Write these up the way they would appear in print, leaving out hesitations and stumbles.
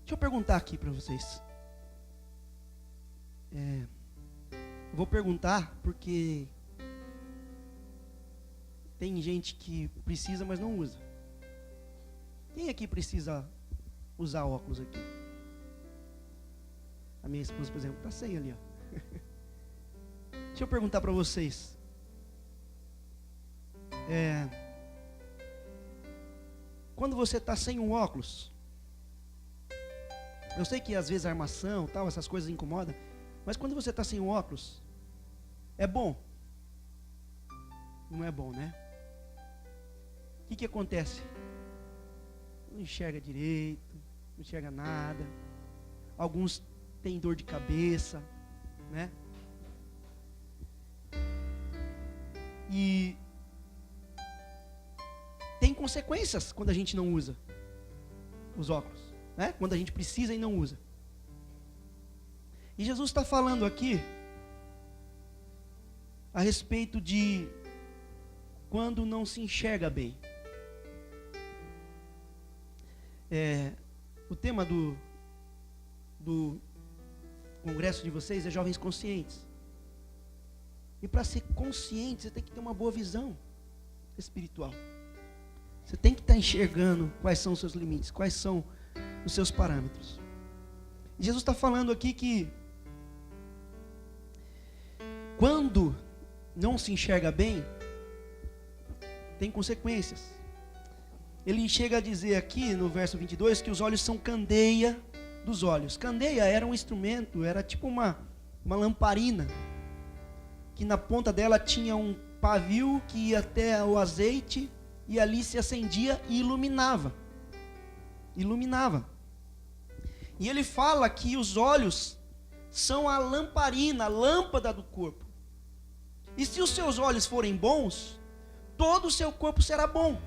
Deixa eu perguntar aqui para vocês. Vou perguntar porque tem gente que precisa, mas não usa. Quem aqui precisa usar óculos aqui? A minha esposa, por exemplo, está sem ali, ó. Deixa eu perguntar para vocês. Quando você está sem um óculos, eu sei que às vezes a armação, tal, essas coisas incomodam, mas quando você está sem um óculos, é bom? Não é bom, né? O que acontece? Não enxerga direito, não enxerga nada. Alguns têm dor de cabeça, né? E tem consequências quando a gente não usa os óculos, né? Quando a gente precisa e não usa. E Jesus está falando aqui a respeito de quando não se enxerga bem. O tema do congresso de vocês é Jovens Conscientes. E para ser consciente, você tem que ter uma boa visão espiritual. Você tem que estar enxergando quais são os seus limites, quais são os seus parâmetros. E Jesus está falando aqui que quando não se enxerga bem, tem consequências. Ele chega a dizer aqui no verso 22 que os olhos são candeia dos olhos. Candeia era um instrumento, era tipo uma lamparina, que na ponta dela tinha um pavio que ia até o azeite e ali se acendia e iluminava. E ele fala que os olhos são a lamparina, a lâmpada do corpo. E se os seus olhos forem bons, todo o seu corpo será bom,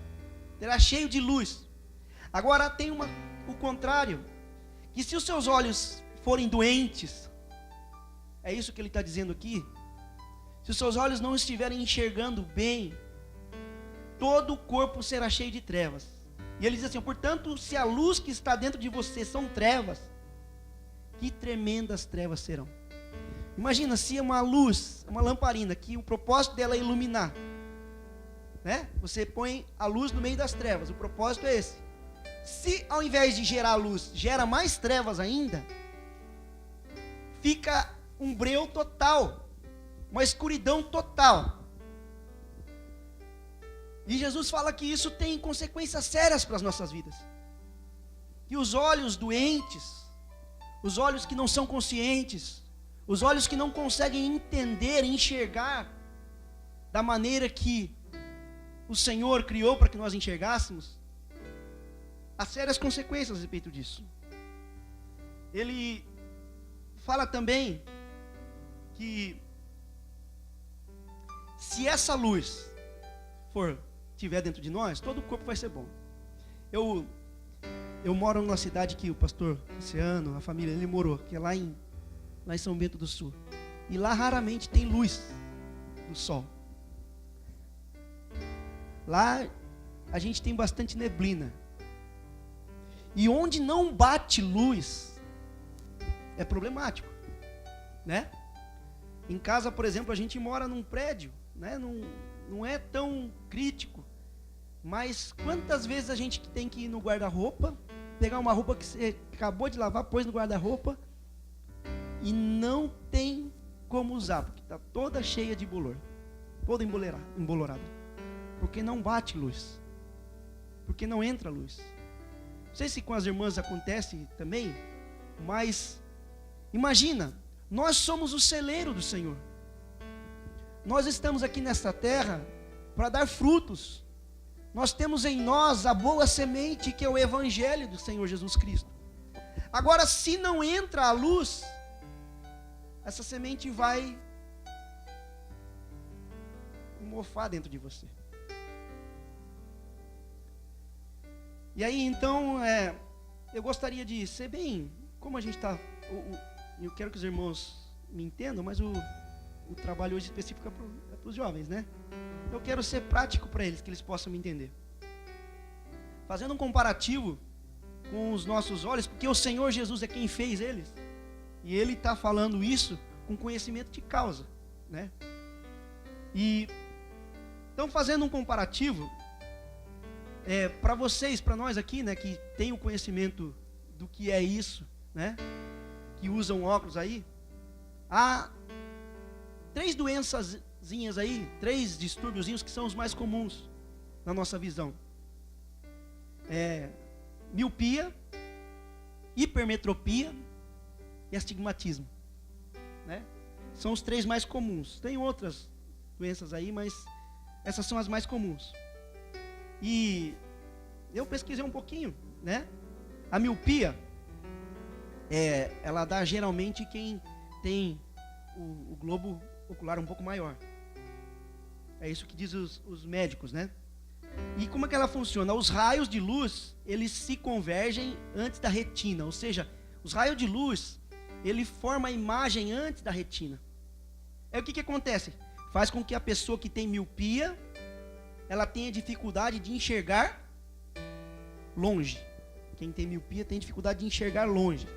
será cheio de luz. Agora tem o contrário, que se os seus olhos forem doentes, é isso que ele está dizendo aqui, se os seus olhos não estiverem enxergando bem, todo o corpo será cheio de trevas. E ele diz assim, portanto, se a luz que está dentro de você são trevas, que tremendas trevas serão. Imagina se uma luz, uma lamparina, que o propósito dela é iluminar, né? Você põe a luz no meio das trevas, o propósito é esse. Se ao invés de gerar luz, gera mais trevas ainda, fica um breu total, uma escuridão total. E Jesus fala que isso tem consequências sérias para as nossas vidas. Que os olhos doentes, os olhos que não são conscientes, os olhos que não conseguem entender, enxergar da maneira que o Senhor criou para que nós enxergássemos, há sérias consequências a respeito disso. Ele fala também que se essa luz estiver dentro de nós, todo o corpo vai ser bom. Eu moro numa cidade que o pastor Luciano, a família, ele morou, que é lá em São Bento do Sul. E lá raramente tem luz do sol. Lá a gente tem bastante neblina. E onde não bate luz, é problemático, né? Em casa, por exemplo, a gente mora num prédio, né? Não é tão crítico. Mas quantas vezes a gente tem que ir no guarda-roupa, pegar uma roupa que você acabou de lavar, pôs no guarda-roupa, e não tem como usar, porque está toda cheia de bolor, toda embolorada, porque não bate luz, porque não entra luz. Não sei se com as irmãs acontece também, mas imagina, nós somos o celeiro do Senhor. Nós estamos aqui nesta terra para dar frutos. Nós temos em nós a boa semente, que é o Evangelho do Senhor Jesus Cristo. Agora, se não entra a luz, essa semente vai mofar dentro de você. E aí, então, eu gostaria de ser bem, como a gente está, eu quero que os irmãos me entendam, mas o trabalho hoje específico é para os jovens, né? Eu quero ser prático para eles, que eles possam me entender. Fazendo um comparativo com os nossos olhos, porque o Senhor Jesus é quem fez eles. E Ele está falando isso com conhecimento de causa, né? E então, fazendo um comparativo, para vocês, para nós aqui, né, que tem o conhecimento do que é isso, né, que usam óculos aí, há 3 doençazinhas aí, 3 distúrbiozinhos que são os mais comuns na nossa visão. Miopia, hipermetropia e astigmatismo, né? São os 3 mais comuns. Tem outras doenças aí, mas essas são as mais comuns. E eu pesquisei um pouquinho, né? A miopia, ela dá geralmente quem tem o globo ocular um pouco maior. É isso que diz os médicos, né? E como é que ela funciona? Os raios de luz, eles se convergem antes da retina. Ou seja, os raios de luz, ele forma a imagem antes da retina. O que acontece? Faz com que a pessoa que tem miopia, ela tenha dificuldade de enxergar longe. Quem tem miopia tem dificuldade de enxergar longe.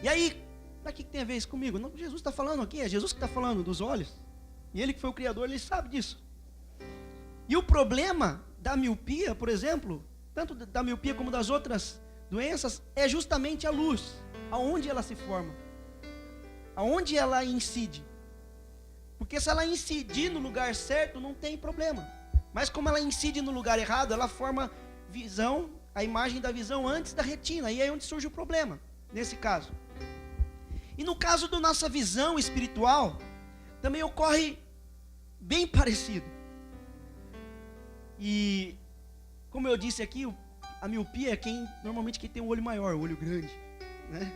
E aí, o que tem a ver isso comigo? Não, Jesus está falando aqui, é Jesus que está falando dos olhos. E Ele que foi o Criador, Ele sabe disso. E o problema da miopia, por exemplo, tanto da miopia como das outras doenças, é justamente a luz. Aonde ela se forma. Aonde ela incide. Porque se ela incidir no lugar certo, não tem problema. Mas como ela incide no lugar errado, ela forma visão, a imagem da visão antes da retina. E aí é onde surge o problema, nesse caso. E no caso da nossa visão espiritual, também ocorre bem parecido. E, como eu disse aqui, a miopia é normalmente quem tem um olho maior, o olho grande, né?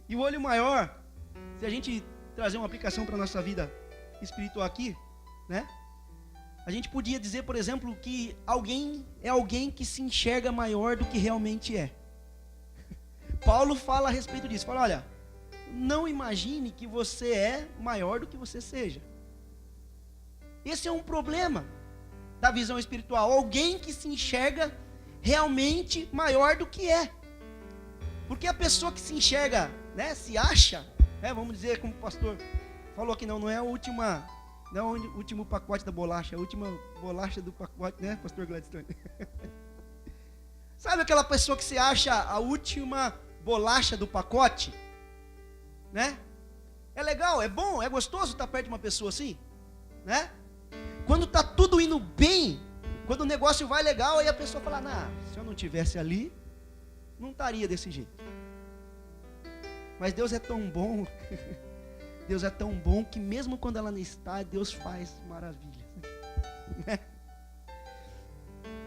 E o olho maior, se a gente trazer uma aplicação para a nossa vida espiritual aqui, né? A gente podia dizer, por exemplo, que alguém é alguém que se enxerga maior do que realmente é. Paulo fala a respeito disso, fala, olha, não imagine que você é maior do que você seja. Esse é um problema da visão espiritual, alguém que se enxerga realmente maior do que é. Porque a pessoa que se enxerga, né, se acha, vamos dizer como o pastor falou que não é a última, não é o último pacote da bolacha, é a última bolacha do pacote, né, pastor Gladstone? Sabe aquela pessoa que se acha a última bolacha do pacote? Né? É legal, é bom, é gostoso estar perto de uma pessoa assim, né? Quando está tudo indo bem, quando o negócio vai legal, aí a pessoa fala, se eu não tivesse ali, não estaria desse jeito. Mas Deus é tão bom, Deus é tão bom que mesmo quando ela não está, Deus faz maravilhas. Né?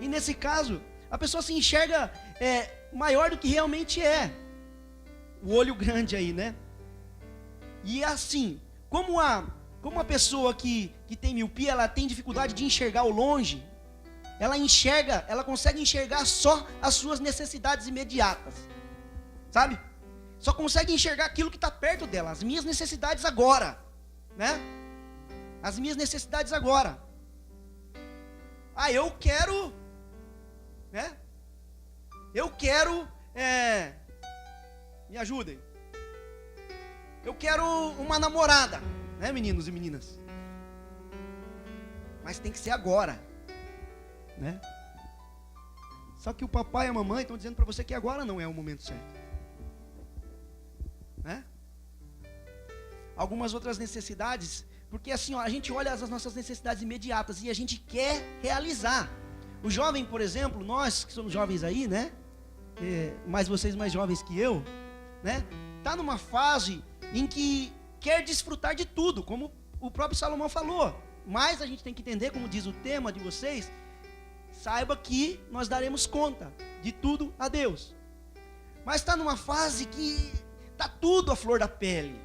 E nesse caso, a pessoa se enxerga maior do que realmente é. O olho grande aí, né? E assim, como a pessoa que tem miopia, ela tem dificuldade de enxergar ao longe, ela consegue enxergar só as suas necessidades imediatas, sabe? Só consegue enxergar aquilo que está perto dela, as minhas necessidades agora, né? As minhas necessidades agora. Eu quero, né? Eu quero, me ajudem. Eu quero uma namorada, né, meninos e meninas? Mas tem que ser agora, né? Só que o papai e a mamãe estão dizendo para você que agora não é o momento certo, né? Algumas outras necessidades, porque assim, a gente olha as nossas necessidades imediatas e a gente quer realizar. O jovem, por exemplo, nós que somos jovens aí, né? Mas vocês mais jovens que eu, né? Tá numa fase em que quer desfrutar de tudo, como o próprio Salomão falou. Mas a gente tem que entender, como diz o tema de vocês, saiba que nós daremos conta de tudo a Deus. Mas está numa fase que está tudo à flor da pele.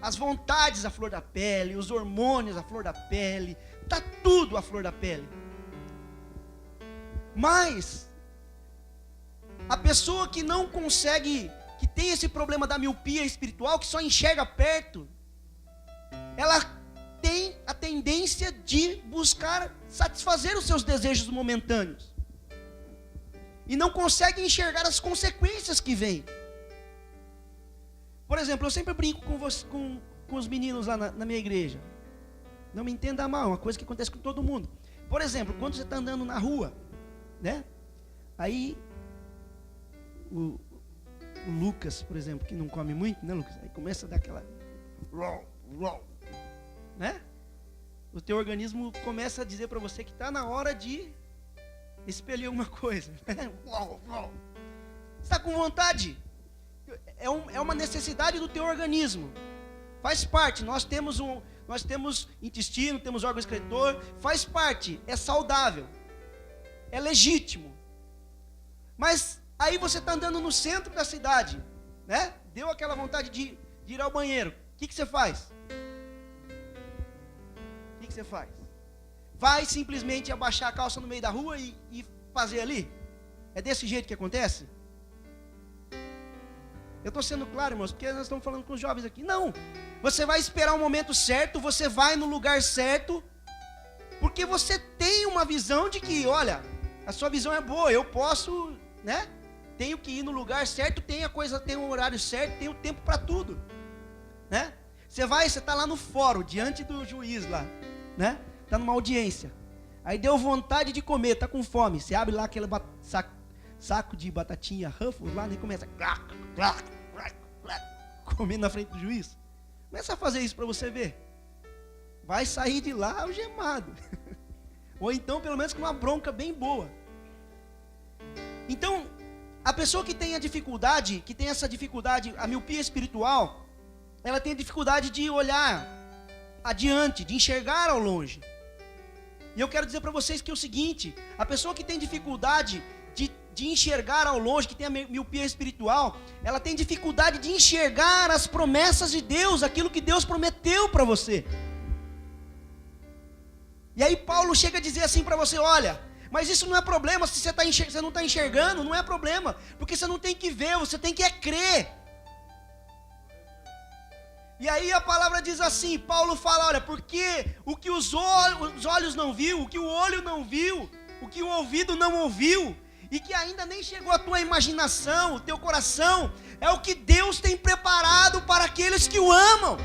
As vontades à flor da pele, os hormônios à flor da pele, está tudo à flor da pele. Mas a pessoa que não consegue, que tem esse problema da miopia espiritual, que só enxerga perto, ela tem a tendência de buscar satisfazer os seus desejos momentâneos. e não conseguem enxergar as consequências que vêm. Por exemplo, eu sempre brinco com os meninos lá na minha igreja. Não me entenda mal, é uma coisa que acontece com todo mundo. Por exemplo, quando você está andando na rua, né? Aí o Lucas, por exemplo, que não come muito, né, Lucas? Aí começa a dar aquela, né? O teu organismo começa a dizer para você que está na hora de expelir alguma coisa. Você está com vontade? É uma necessidade do teu organismo. Faz parte. Nós temos intestino, temos órgão excretor. Faz parte. É saudável. É legítimo. Mas aí você está andando no centro da cidade, né? Deu aquela vontade de ir ao banheiro. O que você faz? O que você faz? Vai simplesmente abaixar a calça no meio da rua e fazer ali? É desse jeito que acontece? Eu estou sendo claro, irmãos, porque nós estamos falando com os jovens aqui. Não, você vai esperar o momento certo, você vai no lugar certo, porque você tem uma visão de que, olha, a sua visão é boa, eu posso, né? Tenho que ir no lugar certo, tem um horário certo, tem o tempo para tudo, né? Você está lá no fórum, diante do juiz lá, né? Está numa audiência, aí deu vontade de comer, está com fome, você abre lá aquele saco de batatinha Ruffles lá, e começa comendo na frente do juiz. Começa a fazer isso para você ver. Vai sair de lá algemado. Ou então, pelo menos, com uma bronca bem boa. Então, a pessoa que tem essa dificuldade, a miopia espiritual, ela tem dificuldade de olhar adiante, de enxergar ao longe. E eu quero dizer para vocês que é o seguinte: a pessoa que tem dificuldade de enxergar ao longe, que tem a miopia espiritual, ela tem dificuldade de enxergar as promessas de Deus, aquilo que Deus prometeu para você. E aí Paulo chega a dizer assim para você: olha, mas isso não é problema, se você não está enxergando, não é problema, porque você não tem que ver, você tem que crer. E aí a palavra diz assim, Paulo fala, olha, porque o que os olhos não viu, o que o olho não viu, o que o ouvido não ouviu, e que ainda nem chegou à tua imaginação, o teu coração, é o que Deus tem preparado para aqueles que o amam.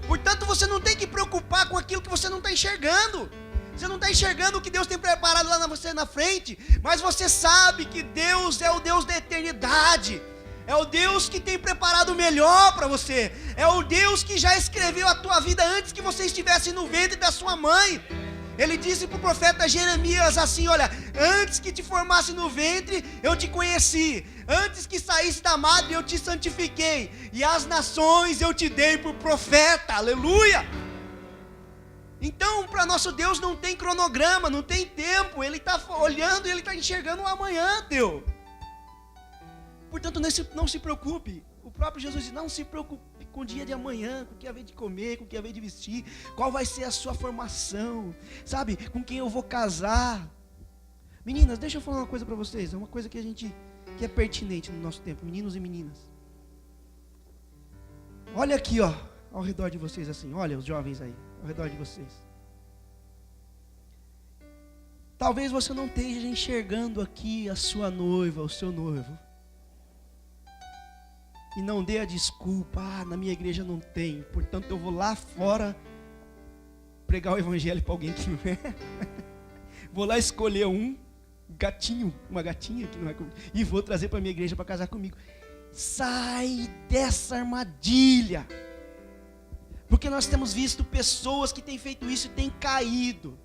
Portanto, você não tem que preocupar com aquilo que você não está enxergando. Você não está enxergando o que Deus tem preparado lá você na frente, mas você sabe que Deus é o Deus da eternidade. É o Deus que tem preparado o melhor para você. É o Deus que já escreveu a tua vida antes que você estivesse no ventre da sua mãe. Ele disse para o profeta Jeremias assim, olha, antes que te formasse no ventre, eu te conheci. Antes que saísse da madre, eu te santifiquei. E as nações eu te dei por profeta, aleluia. Então, para nosso Deus não tem cronograma, não tem tempo. Ele está olhando e Ele está enxergando o amanhã, Deus. Portanto, não se preocupe. O próprio Jesus diz, não se preocupe com o dia de amanhã, com o que haver de comer, com o que haver de vestir, qual vai ser a sua formação, sabe, com quem eu vou casar. Meninas, deixa eu falar uma coisa para vocês, é uma coisa que é pertinente no nosso tempo, meninos e meninas. Olha aqui, ó, ao redor de vocês assim, olha os jovens aí, ao redor de vocês. Talvez você não esteja enxergando aqui a sua noiva, o seu noivo. E não dê a desculpa, na minha igreja não tem, portanto eu vou lá fora pregar o evangelho para alguém que não é. Vou lá escolher um gatinho, uma gatinha que não é comigo, e vou trazer para a minha igreja para casar comigo. Sai dessa armadilha. Porque nós temos visto pessoas que têm feito isso e têm caído.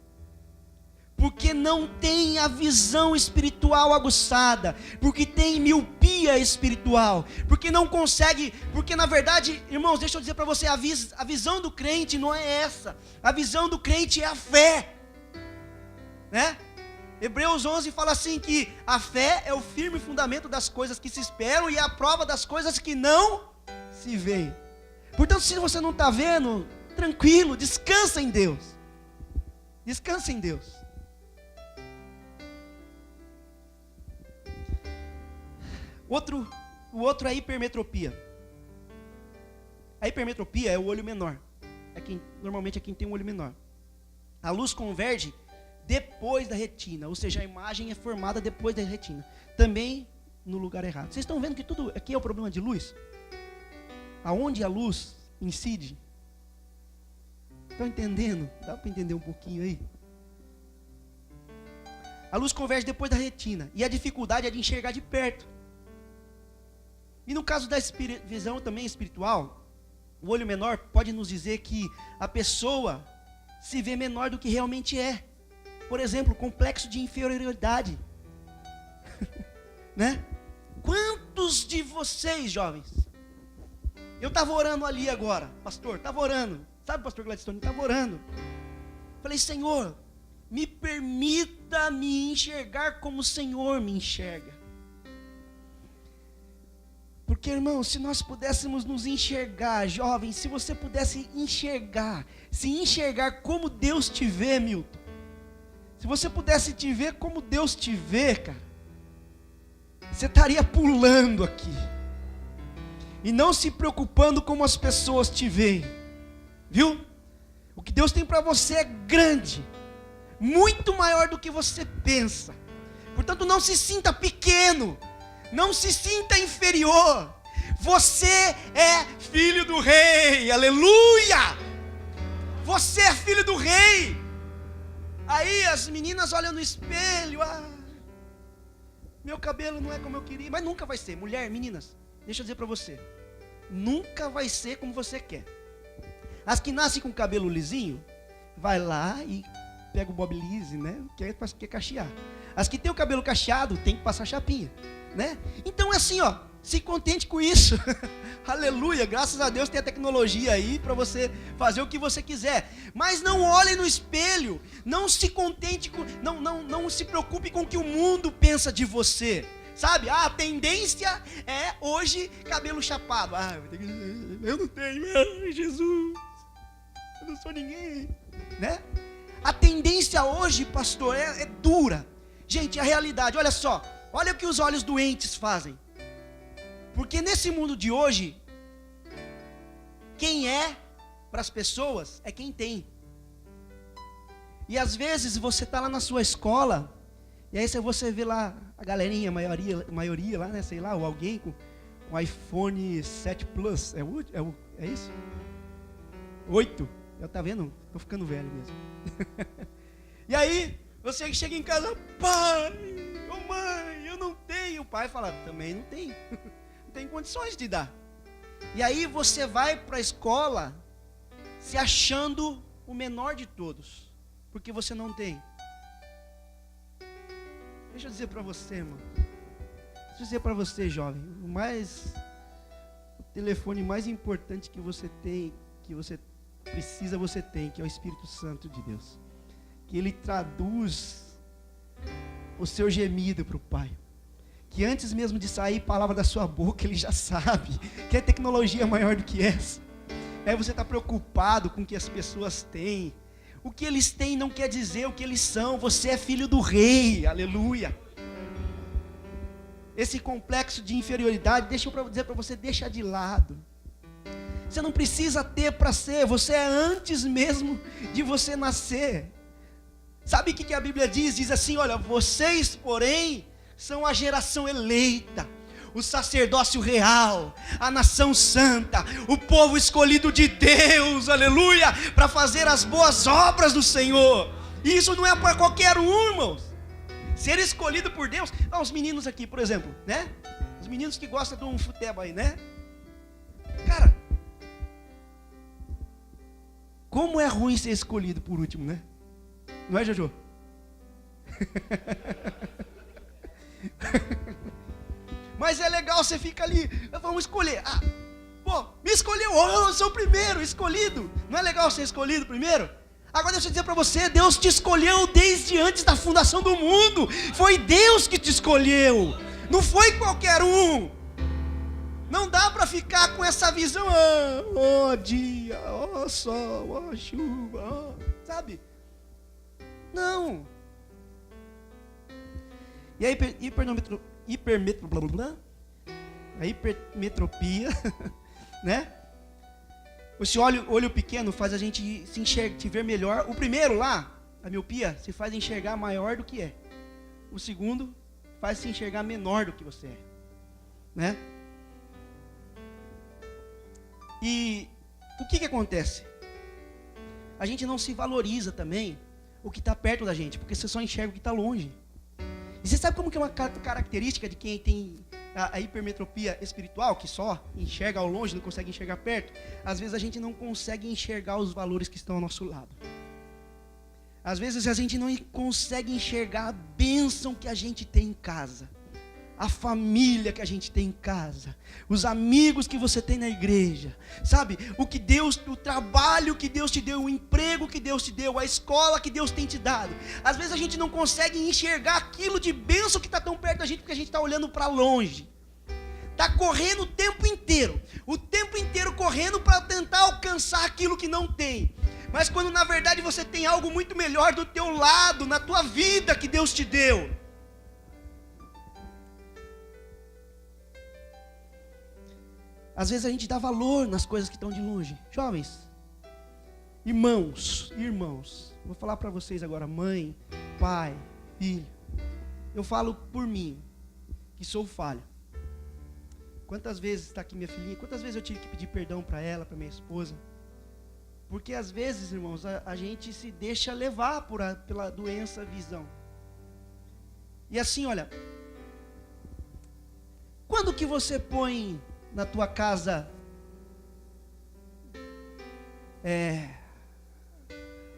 Porque não tem a visão espiritual aguçada, porque tem miopia espiritual, porque não consegue, porque na verdade, irmãos, deixa eu dizer para você, a visão do crente não é essa, a visão do crente é a fé, né? Hebreus 11 fala assim que a fé é o firme fundamento das coisas que se esperam e a prova das coisas que não se veem. Portanto, se você não está vendo, tranquilo, descansa em Deus, descansa em Deus. O outro é a hipermetropia. A hipermetropia é o olho menor. Normalmente é quem tem um olho menor. A luz converge depois da retina, ou seja, a imagem é formada depois da retina, também no lugar errado. Vocês estão vendo que tudo aqui é o problema de luz? Aonde a luz incide? Estão entendendo? Dá para entender um pouquinho aí? A luz converge depois da retina, e a dificuldade é de enxergar de perto. E no caso da visão também espiritual, o olho menor pode nos dizer que a pessoa se vê menor do que realmente é. Por exemplo, complexo de inferioridade. Né? Quantos de vocês, jovens? Eu estava orando ali agora, pastor, estava orando. Sabe, pastor Gladstone, estava orando. Falei, Senhor, me permita me enxergar como o Senhor me enxerga. Porque, irmão, se nós pudéssemos nos enxergar, jovens, se você pudesse enxergar, se enxergar como Deus te vê, Milton. Se você pudesse te ver como Deus te vê, cara, você estaria pulando aqui. E não se preocupando como as pessoas te veem. Viu? O que Deus tem para você é grande. Muito maior do que você pensa. Portanto, não se sinta pequeno. Não se sinta inferior. Você é filho do rei. Aleluia! Você é filho do rei. Aí as meninas olham no espelho. Meu cabelo não é como eu queria. Mas nunca vai ser. Mulher, meninas, deixa eu dizer para você. Nunca vai ser como você quer. As que nascem com cabelo lisinho, vai lá e pega o bob lise, né? Quer cachear. As que tem o cabelo cacheado, tem que passar chapinha, né? Então é assim, ó, se contente com isso. Aleluia, graças a Deus tem a tecnologia aí para você fazer o que você quiser. Mas não olhe no espelho, não se contente com, não se preocupe com o que o mundo pensa de você. Sabe, a tendência é hoje cabelo chapado. Eu não tenho, Jesus, eu não sou ninguém, né? A tendência hoje, pastor, é dura. Gente, a realidade, olha só, olha o que os olhos doentes fazem. Porque nesse mundo de hoje, quem é para as pessoas é quem tem. E às vezes você está lá na sua escola, e aí você vê lá a galerinha, a maioria lá, né, sei lá, ou alguém com iPhone 7 Plus, é isso? 8, tá vendo? Tô ficando velho mesmo. E aí, você chega em casa, pai, ô mãe, eu não tenho. O pai fala, também não tenho. Não tem condições de dar. E aí você vai para a escola se achando o menor de todos, porque você não tem. Deixa eu dizer para você, irmão. Deixa eu dizer para você, jovem. O telefone mais importante que você tem, que você precisa, você tem, que é o Espírito Santo de Deus. Que Ele traduz o seu gemido para o Pai. Que antes mesmo de sair palavra da sua boca, Ele já sabe. Que é tecnologia maior do que essa. Aí você está preocupado com o que as pessoas têm. O que eles têm não quer dizer o que eles são. Você é filho do rei, aleluia. Esse complexo de inferioridade, deixa eu dizer para você, deixa de lado. Você não precisa ter para ser, você é antes mesmo de você nascer. Sabe o que a Bíblia diz? Diz assim, olha, vocês, porém, são a geração eleita, o sacerdócio real, a nação santa, o povo escolhido de Deus, aleluia, para fazer as boas obras do Senhor. E isso não é para qualquer um, irmãos. Ser escolhido por Deus. Os meninos aqui, por exemplo, né? Os meninos que gostam de um futebol aí, né? Cara, como é ruim ser escolhido por último, né? Não é, Jojo? Mas é legal, você fica ali, vamos escolher. Me escolheu, eu sou o primeiro escolhido. Não é legal ser escolhido primeiro? Agora deixa eu dizer para você, Deus te escolheu desde antes da fundação do mundo. Foi Deus que te escolheu, não foi qualquer um. Não dá para ficar com essa visão, dia, sol, chuva, sabe? Não. E a hipermetropia, né? Esse olho pequeno faz a gente se ver melhor. O primeiro lá, A miopia se faz enxergar maior do que é. O segundo faz se enxergar menor do que você é, né? E o que acontece? A gente não se valoriza também o que está perto da gente, porque você só enxerga o que está longe. E você sabe como que é uma característica de quem tem a hipermetropia espiritual, que só enxerga ao longe, não consegue enxergar perto? Às vezes a gente não consegue enxergar os valores que estão ao nosso lado. Às vezes a gente não consegue enxergar a bênção que a gente tem em casa, a família que a gente tem em casa, os amigos que você tem na igreja, sabe? O trabalho que Deus te deu, o emprego que Deus te deu, a escola que Deus tem te dado. Às vezes a gente não consegue enxergar aquilo de bênção que está tão perto da gente, porque a gente está olhando para longe. Está correndo o tempo inteiro correndo para tentar alcançar aquilo que não tem. Mas quando na verdade você tem algo muito melhor do teu lado, na tua vida que Deus te deu. Às vezes a gente dá valor nas coisas que estão de longe. Jovens, irmãos, vou falar para vocês agora, mãe, pai, filho. Eu falo por mim, que sou falho. Quantas vezes está aqui minha filhinha, quantas vezes eu tive que pedir perdão para ela, para minha esposa? Porque às vezes, irmãos, a gente se deixa levar pela doença visão. E assim, olha, quando que você põe na tua casa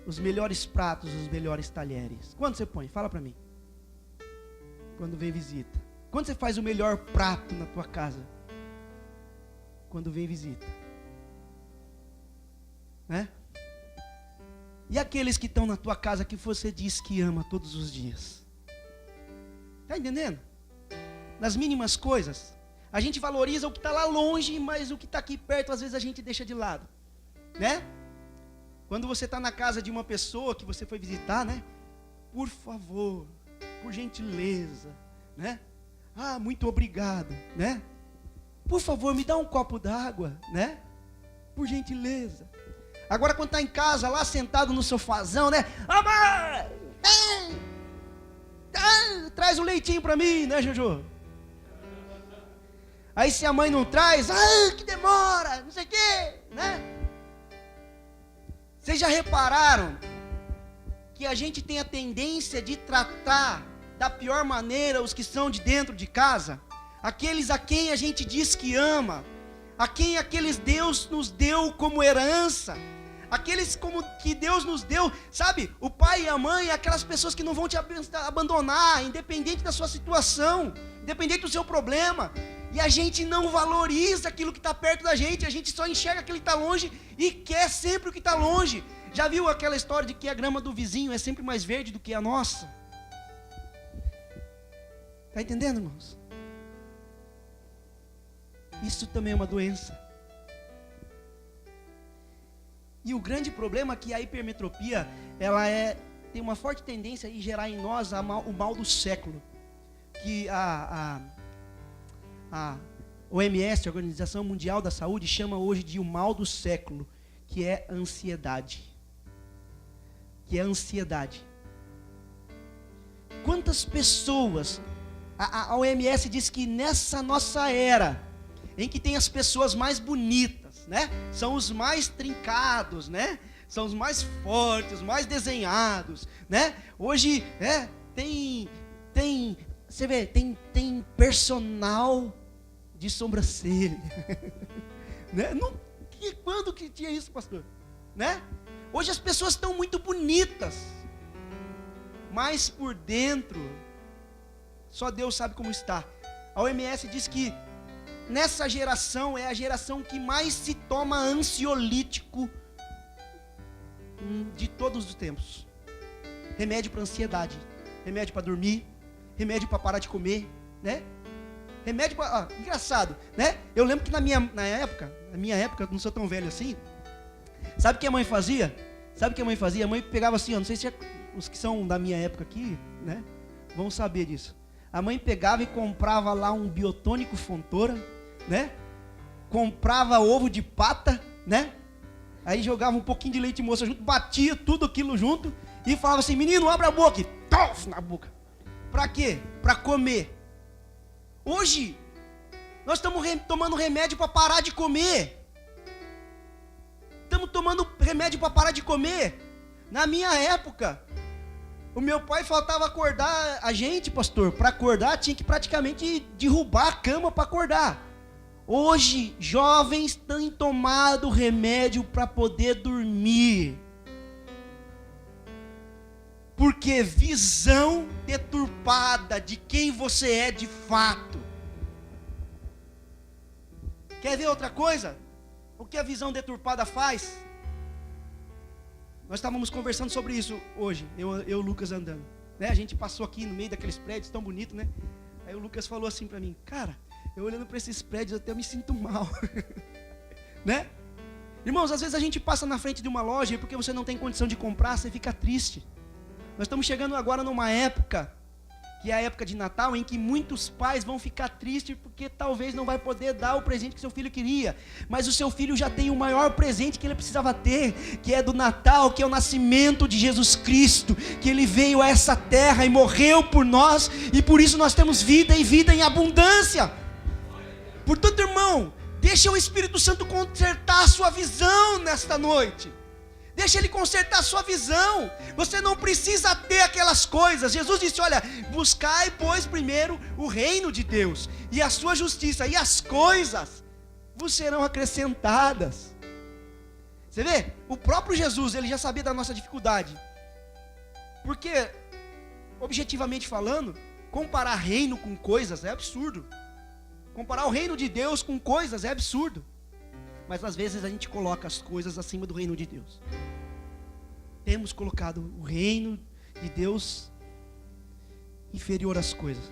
os melhores pratos, os melhores talheres? Quando você põe? Fala para mim. Quando vem visita. Quando você faz o melhor prato na tua casa? Quando vem visita. Né? E aqueles que estão na tua casa que você diz que ama todos os dias? Está entendendo? Nas mínimas coisas. A gente valoriza o que está lá longe, mas o que está aqui perto, às vezes a gente deixa de lado. Né? Quando você está na casa de uma pessoa que você foi visitar, né? Por favor, por gentileza, né? Ah, muito obrigado, né? Por favor, me dá um copo d'água, né? Por gentileza. Agora quando está em casa, lá sentado no sofazão, né? Ah, mãe! Traz um leitinho para mim, né, Jojo? Aí se a mãe não traz, que demora, não sei o quê, né? Vocês já repararam que a gente tem a tendência de tratar da pior maneira os que são de dentro de casa? Aqueles a quem a gente diz que ama, a quem aqueles Deus nos deu como herança, aqueles como que Deus nos deu, sabe? O pai e a mãe, aquelas pessoas que não vão te abandonar, independente da sua situação, independente do seu problema. E a gente não valoriza aquilo que está perto da gente, a gente só enxerga aquilo que está longe e quer sempre o que está longe. Já viu aquela história de que a grama do vizinho é sempre mais verde do que a nossa? Está entendendo, irmãos? Isso também é uma doença. E o grande problema é que a hipermetropia, ela tem uma forte tendência a gerar em nós o mal do século. Que a OMS, a Organização Mundial da Saúde, chama hoje de o mal do século, que é a ansiedade. Quantas pessoas, a OMS diz que nessa nossa era, em que tem as pessoas mais bonitas, né? São os mais trincados, né? São os mais fortes, os mais desenhados, né? Hoje, você vê, tem personal de sobrancelha, né? Quando que tinha isso, pastor? Né? Hoje as pessoas estão muito bonitas, mas por dentro, só Deus sabe como está. A OMS diz que nessa geração é a geração que mais se toma ansiolítico de todos os tempos. Remédio para ansiedade, remédio para dormir, remédio para parar de comer, né? Remédio para... engraçado, né? Eu lembro que na minha época, eu não sou tão velho assim. Sabe o que a mãe fazia? A mãe pegava assim, não sei se os que são da minha época aqui, né, vão saber disso. A mãe pegava e comprava lá um biotônico Fontoura, né? Comprava ovo de pata, né? Aí jogava um pouquinho de leite moça junto, batia tudo aquilo junto e falava assim, menino, abre a boca, e tof na boca. Para quê? Para comer. Hoje, nós estamos tomando remédio para parar de comer. Estamos tomando remédio para parar de comer. Na minha época, o meu pai faltava acordar a gente, pastor. Para acordar, tinha que praticamente derrubar a cama para acordar. Hoje, jovens têm tomado remédio para poder dormir. Porque visão deturpada de quem você é de fato. Quer ver outra coisa? O que a visão deturpada faz? Nós estávamos conversando sobre isso hoje, eu e o Lucas andando, né? A gente passou aqui no meio daqueles prédios tão bonitos, né? Aí o Lucas falou assim para mim, cara, eu olhando para esses prédios até me sinto mal, né? Irmãos, às vezes a gente passa na frente de uma loja e porque você não tem condição de comprar, você fica triste. Nós estamos chegando agora numa época, que é a época de Natal, em que muitos pais vão ficar tristes porque talvez não vai poder dar o presente que seu filho queria, mas o seu filho já tem o maior presente que ele precisava ter, que é do Natal, que é o nascimento de Jesus Cristo, que ele veio a essa terra e morreu por nós, e por isso nós temos vida e vida em abundância. Portanto, irmão, deixa o Espírito Santo consertar a sua visão nesta noite. Deixa ele consertar a sua visão. Você não precisa ter aquelas coisas. Jesus disse, olha, buscai, pois, primeiro o reino de Deus e a sua justiça, e as coisas vos serão acrescentadas. Você vê? O próprio Jesus, ele já sabia da nossa dificuldade. Porque, objetivamente falando, comparar reino com coisas é absurdo. Comparar o reino de Deus com coisas é absurdo. Mas às vezes a gente coloca as coisas acima do reino de Deus. Temos colocado o reino de Deus inferior às coisas.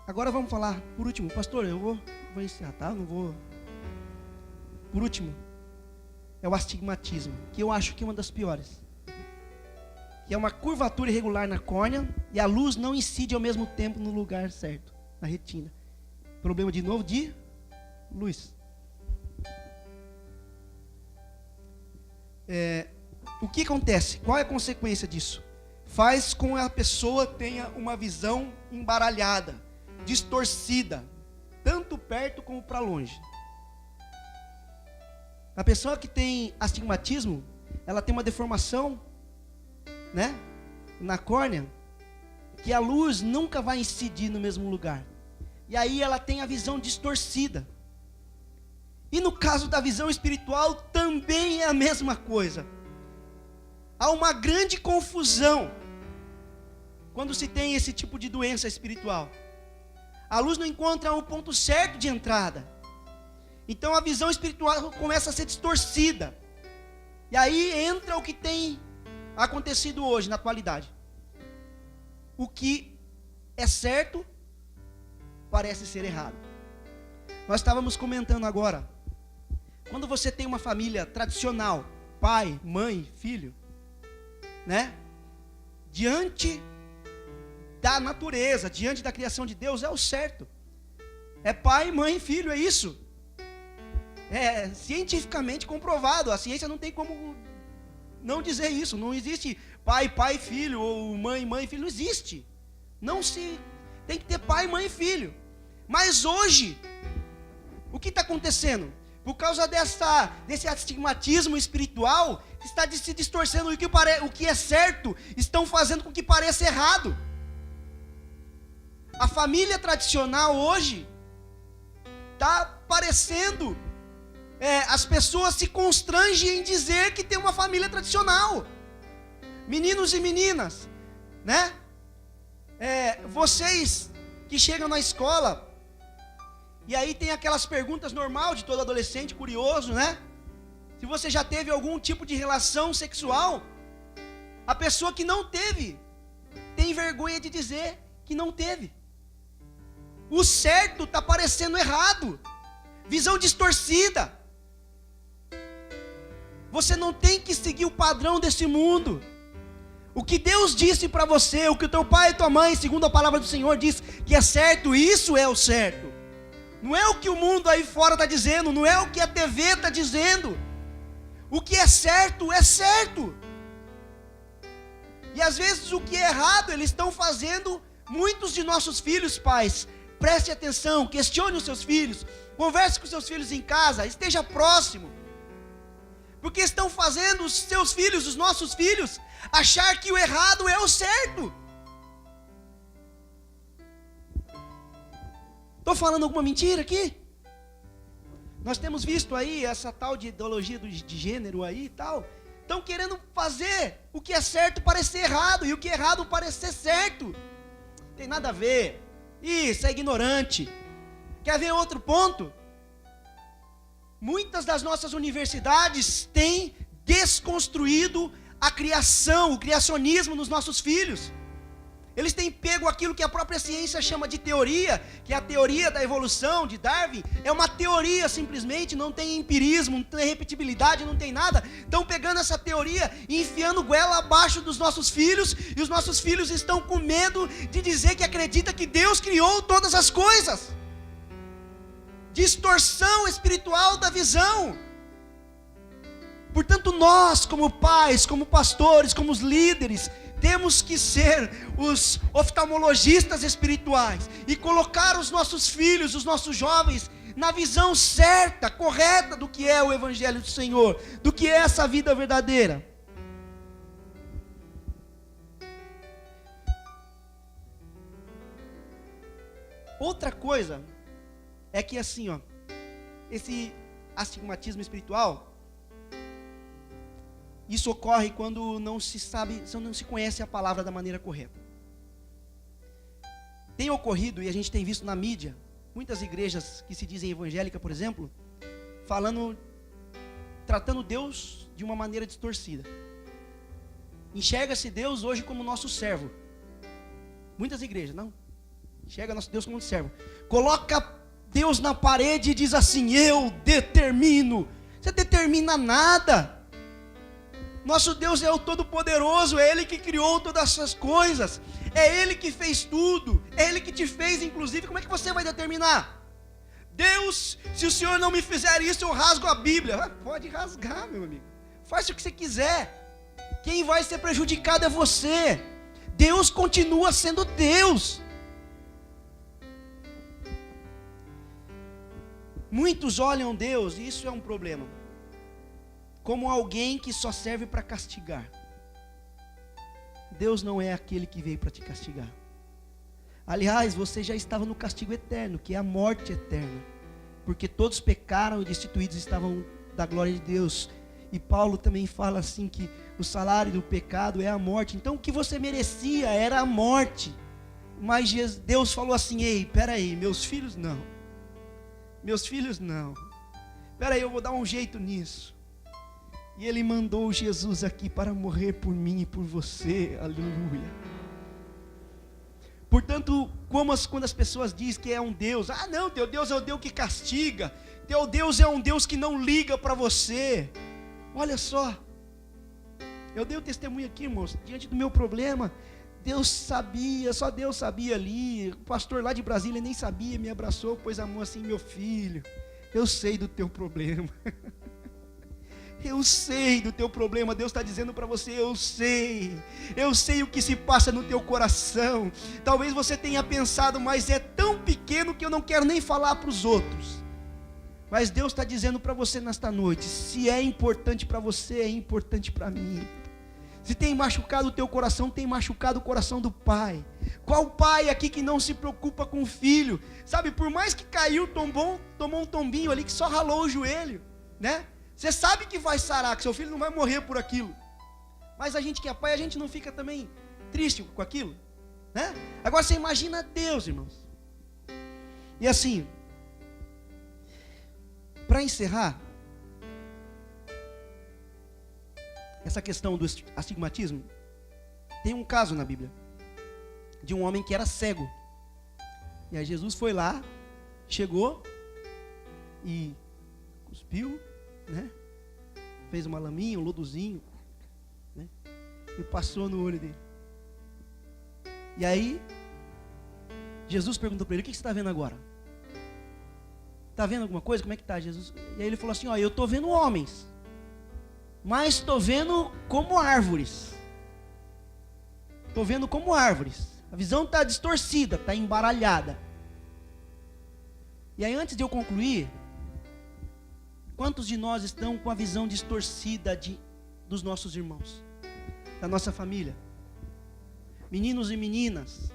Agora vamos falar, por último, pastor, eu vou encerrar, tá? Não vou. Por último, é o astigmatismo, que eu acho que é uma das piores. Que é uma curvatura irregular na córnea e a luz não incide ao mesmo tempo no lugar certo, na retina. Problema de novo de luz. O que acontece? Qual é a consequência disso? Faz com que a pessoa tenha uma visão embaralhada, distorcida, tanto perto como para longe. A pessoa que tem astigmatismo, ela tem uma deformação, né, na córnea, que a luz nunca vai incidir no mesmo lugar. E aí ela tem a visão distorcida. E no caso da visão espiritual também é a mesma coisa. Há uma grande confusão quando se tem esse tipo de doença espiritual. A luz não encontra um ponto certo de entrada. Então a visão espiritual começa a ser distorcida. E aí entra o que tem acontecido hoje, na atualidade. O que é certo parece ser errado. Nós estávamos comentando agora, quando você tem uma família tradicional, pai, mãe, filho, né? Diante da natureza, diante da criação de Deus, é o certo. É pai, mãe, filho, é isso. É cientificamente comprovado, a ciência não tem como não dizer isso. Não existe pai, pai, filho, ou mãe, mãe, filho, não existe. Não se tem que ter pai, mãe e filho. Mas hoje, o que está acontecendo? Por causa desse astigmatismo espiritual, está se distorcendo o que é certo, estão fazendo com que pareça errado. A família tradicional hoje está parecendo, as pessoas se constrangem em dizer que tem uma família tradicional. Meninos e meninas, né? Vocês que chegam na escola, e aí tem aquelas perguntas normal de todo adolescente curioso, né? Se você já teve algum tipo de relação sexual, a pessoa que não teve, tem vergonha de dizer que não teve. O certo está parecendo errado. Visão distorcida. Você não tem que seguir o padrão desse mundo. O que Deus disse para você, o que o teu pai e tua mãe, segundo a palavra do Senhor, diz que é certo, isso é o certo. Não é o que o mundo aí fora está dizendo, não é o que a TV está dizendo. O que é certo, é certo. E às vezes o que é errado, eles estão fazendo. Muitos de nossos filhos, pais, preste atenção, questione os seus filhos, converse com os seus filhos em casa, esteja próximo. Porque estão fazendo os seus filhos, os nossos filhos, achar que o errado é o certo. Estou falando alguma mentira aqui? Nós temos visto aí essa tal de ideologia de gênero aí e tal. Estão querendo fazer o que é certo parecer errado e o que é errado parecer certo. Tem nada a ver. Isso é ignorante. Quer ver outro ponto? Muitas das nossas universidades têm desconstruído a criação, o criacionismo nos nossos filhos. Eles têm pego aquilo que a própria ciência chama de teoria, que é a teoria da evolução de Darwin. É uma teoria simplesmente, não tem empirismo, não tem repetibilidade, não tem nada. Estão pegando essa teoria e enfiando goela abaixo dos nossos filhos, e os nossos filhos estão com medo de dizer que acredita que Deus criou todas as coisas. Distorção espiritual da visão. Portanto, nós como pais, como pastores, como os líderes, temos que ser os oftalmologistas espirituais e colocar os nossos filhos, os nossos jovens, na visão certa, correta do que é o Evangelho do Senhor, do que é essa vida verdadeira. Outra coisa é que assim, ó, esse astigmatismo espiritual, isso ocorre quando não se sabe, não se conhece a palavra da maneira correta. Tem ocorrido, e a gente tem visto na mídia, muitas igrejas que se dizem evangélicas, por exemplo, tratando Deus de uma maneira distorcida. Enxerga-se Deus hoje como nosso servo. Muitas igrejas, não. Enxerga nosso Deus como um servo. Coloca Deus na parede e diz assim: eu determino. Você determina nada. Nosso Deus é o Todo-Poderoso, é Ele que criou todas essas coisas, é Ele que fez tudo, é Ele que te fez, inclusive. Como é que você vai determinar? Deus, se o Senhor não me fizer isso, eu rasgo a Bíblia. Pode rasgar, meu amigo, faça o que você quiser. Quem vai ser prejudicado é você. Deus continua sendo Deus. Muitos olham Deus, e isso é um problema, como alguém que só serve para castigar. Deus não é aquele que veio para te castigar. Aliás, você já estava no castigo eterno, que é a morte eterna, porque todos pecaram e destituídos estavam da glória de Deus. E Paulo também fala assim que o salário do pecado é a morte. Então o que você merecia era a morte. Mas Deus falou assim: ei, peraí, meus filhos não. Meus filhos não. Peraí, eu vou dar um jeito nisso. E Ele mandou Jesus aqui para morrer por mim e por você. Aleluia. Portanto, quando as pessoas dizem que é um Deus, não, teu Deus é o Deus que castiga, teu Deus é um Deus que não liga para você. Olha só, eu dei o testemunho aqui, irmãos, diante do meu problema. Deus sabia, só Deus sabia ali. O pastor lá de Brasília nem sabia, me abraçou, pôs a mão assim: meu filho, eu sei do teu problema. Eu sei do teu problema. Deus está dizendo para você: eu sei o que se passa no teu coração. Talvez você tenha pensado, mas é tão pequeno que eu não quero nem falar para os outros. Mas Deus está dizendo para você nesta noite: se é importante para você, é importante para mim. Se tem machucado o teu coração, tem machucado o coração do pai. Qual pai aqui que não se preocupa com o filho? Sabe, por mais que caiu, tomou um tombinho ali que só ralou o joelho, né? Você sabe que vai sarar, que seu filho não vai morrer por aquilo. Mas a gente que é pai, a gente não fica também triste com aquilo, né? Agora você imagina Deus, irmãos. E assim, para encerrar essa questão do astigmatismo, tem um caso na Bíblia de um homem que era cego. E aí Jesus foi lá, chegou e cuspiu, né? Fez uma laminha, um lodozinho, né? E passou no olho dele. E aí Jesus perguntou para ele: o que você está vendo agora? Está vendo alguma coisa? Como é que está, Jesus? E aí ele falou assim, ó, eu estou vendo homens, mas estou vendo como árvores. Estou vendo como árvores. A visão está distorcida, está embaralhada. E aí, antes de eu concluir, quantos de nós estão com a visão distorcida dos nossos irmãos, da nossa família? Meninos e meninas,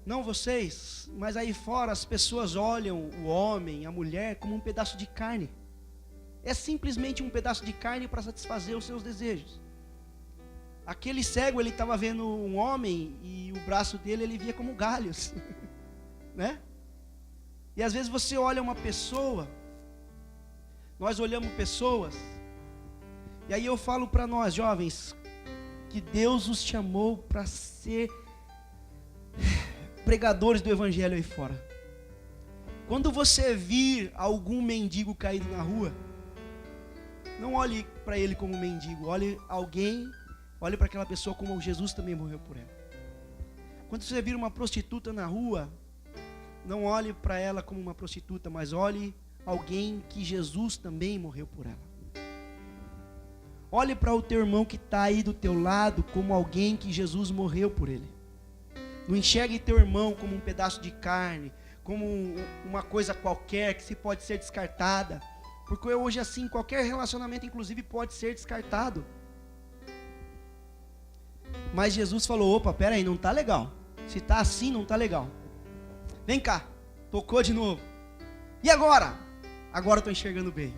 não vocês, mas aí fora as pessoas olham o homem, a mulher, como um pedaço de carne. É simplesmente um pedaço de carne para satisfazer os seus desejos. Aquele cego, ele estava vendo um homem e o braço dele ele via como galhos, né? E às vezes você olha uma pessoa, nós olhamos pessoas, e aí eu falo para nós jovens, que Deus os chamou para ser pregadores do evangelho aí fora. Quando você vir algum mendigo caído na rua, não olhe para ele como mendigo, olhe para aquela pessoa como Jesus também morreu por ela. Quando você vir uma prostituta na rua, não olhe para ela como uma prostituta, mas olhe alguém que Jesus também morreu por ela. Olhe para o teu irmão que está aí do teu lado como alguém que Jesus morreu por ele. Não enxergue teu irmão como um pedaço de carne, como uma coisa qualquer que se pode ser descartada. Porque hoje assim, qualquer relacionamento inclusive pode ser descartado. Mas Jesus falou, opa, peraí, não está legal. Se está assim, não está legal. Vem cá, tocou de novo. E agora? Agora estou enxergando bem.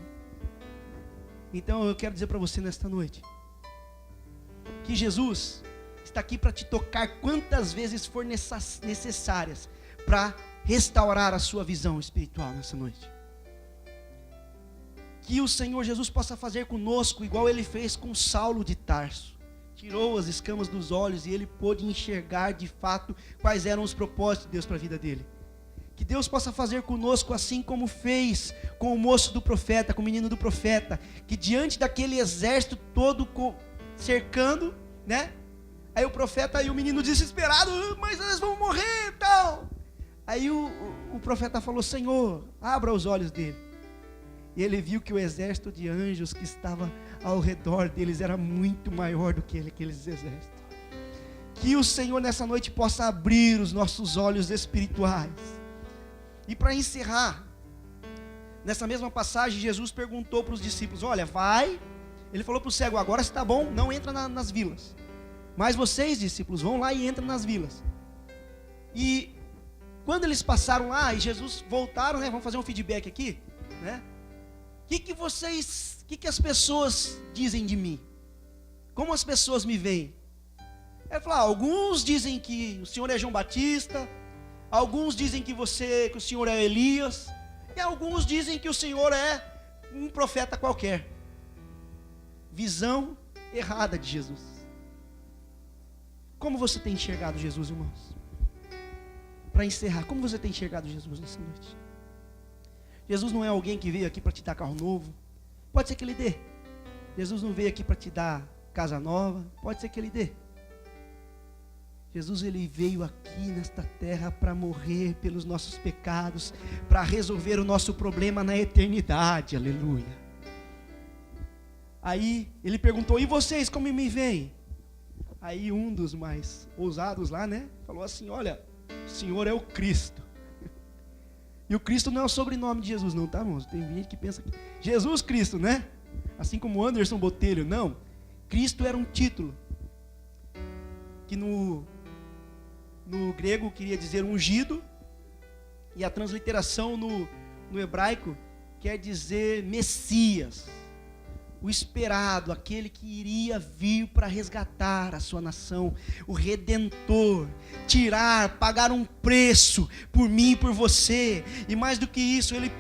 Então eu quero dizer para você nesta noite, que Jesus está aqui para te tocar quantas vezes for necessárias, para restaurar a sua visão espiritual nessa noite. Que o Senhor Jesus possa fazer conosco igual Ele fez com Saulo de Tarso. Tirou as escamas dos olhos e ele pôde enxergar de fato quais eram os propósitos de Deus para a vida dele. Que Deus possa fazer conosco assim como fez com o moço do profeta, com o menino do profeta, que diante daquele exército todo cercando, né? Aí o profeta e o menino desesperado, mas eles vão morrer e tal. Aí o profeta falou, Senhor, abra os olhos dele. E ele viu que o exército de anjos que estava ao redor deles era muito maior do que aqueles exércitos. Que o Senhor nessa noite possa abrir os nossos olhos espirituais. E para encerrar, nessa mesma passagem, Jesus perguntou para os discípulos, olha, vai. Ele falou para o cego, agora está bom, não entra nas vilas. Mas vocês, discípulos, vão lá e entram nas vilas. E quando eles passaram lá, e Jesus voltaram, né? Vamos fazer um feedback aqui, né? O que as pessoas dizem de mim? Como as pessoas me veem? Ele falou, alguns dizem que o Senhor é João Batista, alguns dizem que o Senhor é Elias, e alguns dizem que o Senhor é um profeta qualquer. Visão errada de Jesus. Como você tem enxergado Jesus, irmãos? Para encerrar, como você tem enxergado Jesus nessa noite? Jesus não é alguém que veio aqui para te dar carro novo. Pode ser que Ele dê. Jesus não veio aqui para te dar casa nova. Pode ser que Ele dê. Jesus, Ele veio aqui nesta terra para morrer pelos nossos pecados, para resolver o nosso problema na eternidade. Aleluia. Aí Ele perguntou, e vocês como me veem? Aí um dos mais ousados lá, né, falou assim, olha, o Senhor é o Cristo. E o Cristo não é o sobrenome de Jesus não, tá, irmãos? Tem gente que pensa que Jesus Cristo, né? Assim como Anderson Botelho, não. Cristo era um título que no grego queria dizer ungido, e a transliteração no hebraico quer dizer Messias, o esperado, aquele que iria vir para resgatar a sua nação, o Redentor, pagar um preço por mim e por você, e mais do que isso, Ele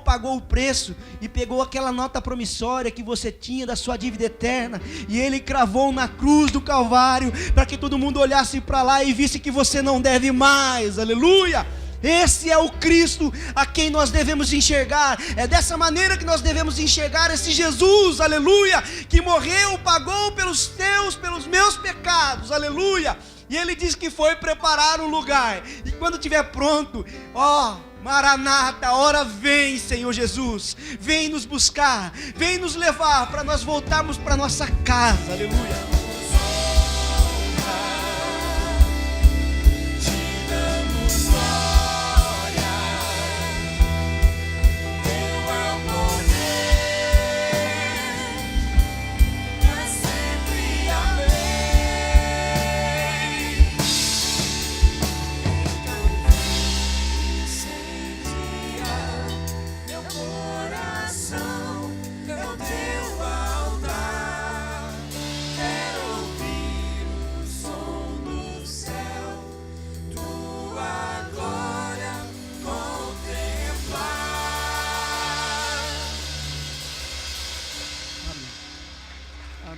pagou o preço, e pegou aquela nota promissória que você tinha da sua dívida eterna, e Ele cravou na cruz do Calvário, para que todo mundo olhasse para lá e visse que você não deve mais, aleluia! Esse é o Cristo a quem nós devemos enxergar. É dessa maneira que nós devemos enxergar esse Jesus, aleluia, que morreu, pagou pelos meus pecados, aleluia. E Ele diz que foi preparar um lugar, e quando estiver pronto, Maranata, a hora vem, Senhor Jesus. Vem nos buscar, vem nos levar para nós voltarmos para nossa casa. Aleluia.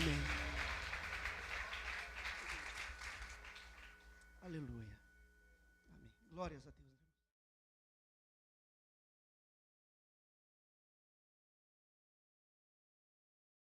Amém. Aleluia. Amém. Glórias a Deus.